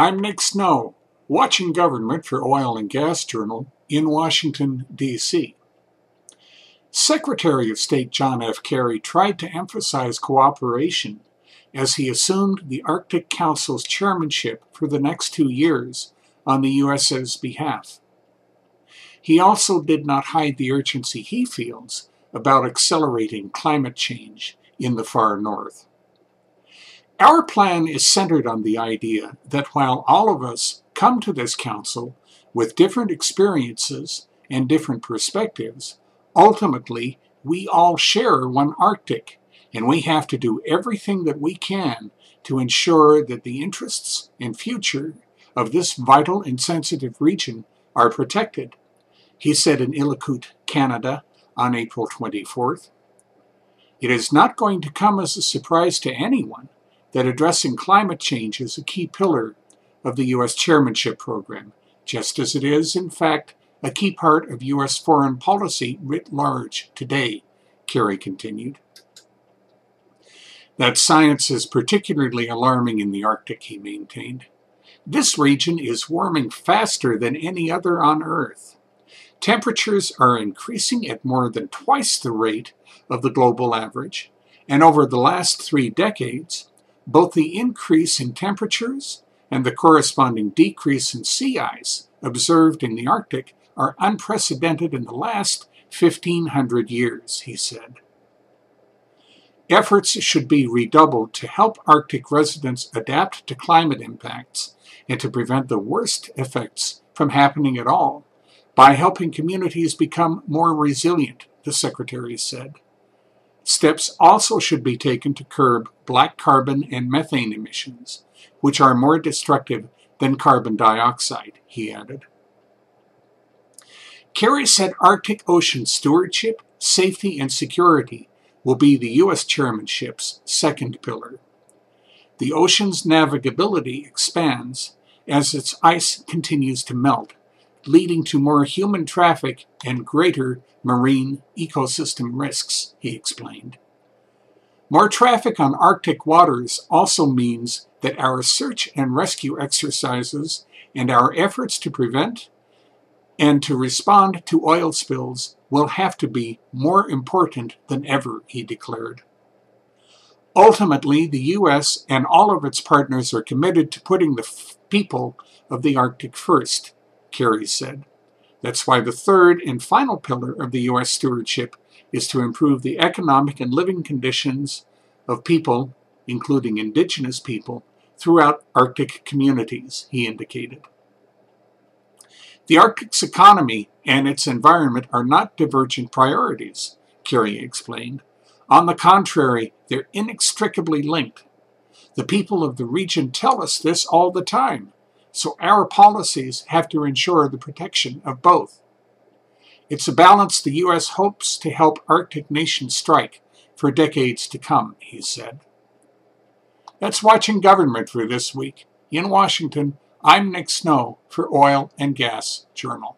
I'm Nick Snow, watching Government for Oil and Gas Journal in Washington, D.C. Secretary of State John F. Kerry tried to emphasize cooperation as he assumed the Arctic Council's chairmanship for the next 2 years on the U.S.'s behalf. He also did not hide the urgency he feels about accelerating climate change in the far north. Our plan is centered on the idea that while all of us come to this council with different experiences and different perspectives, ultimately we all share one Arctic, and we have to do everything that we can to ensure that the interests and future of this vital and sensitive region are protected, he said in Iqaluit, Canada, on April 24th. It is not going to come as a surprise to anyone that addressing climate change is a key pillar of the U.S. chairmanship program, just as it is, in fact, a key part of U.S. foreign policy writ large today, Kerry continued. That science is particularly alarming in the Arctic, he maintained. This region is warming faster than any other on Earth. Temperatures are increasing at more than twice the rate of the global average, and over the last 3 decades, both the increase in temperatures and the corresponding decrease in sea ice observed in the Arctic are unprecedented in the last 1,500 years, he said. Efforts should be redoubled to help Arctic residents adapt to climate impacts and to prevent the worst effects from happening at all by helping communities become more resilient, the Secretary said. Steps also should be taken to curb black carbon and methane emissions, which are more destructive than carbon dioxide, he added. Kerry said Arctic ocean stewardship, safety, and security will be the U.S. chairmanship's second pillar. The ocean's navigability expands as its ice continues to melt, leading to more human traffic and greater marine ecosystem risks, he explained. More traffic on Arctic waters also means that our search and rescue exercises and our efforts to prevent and to respond to oil spills will have to be more important than ever, he declared. Ultimately, the U.S. and all of its partners are committed to putting the people of the Arctic first, Kerry said. That's why the third and final pillar of the U.S. stewardship is to improve the economic and living conditions of people, including indigenous people, throughout Arctic communities, he indicated. The Arctic's economy and its environment are not divergent priorities, Kerry explained. On the contrary, they're inextricably linked. The people of the region tell us this all the time, so our policies have to ensure the protection of both. It's a balance the U.S. hopes to help Arctic nations strike for decades to come, he said. That's Watching Government for this week. In Washington, I'm Nick Snow for Oil and Gas Journal.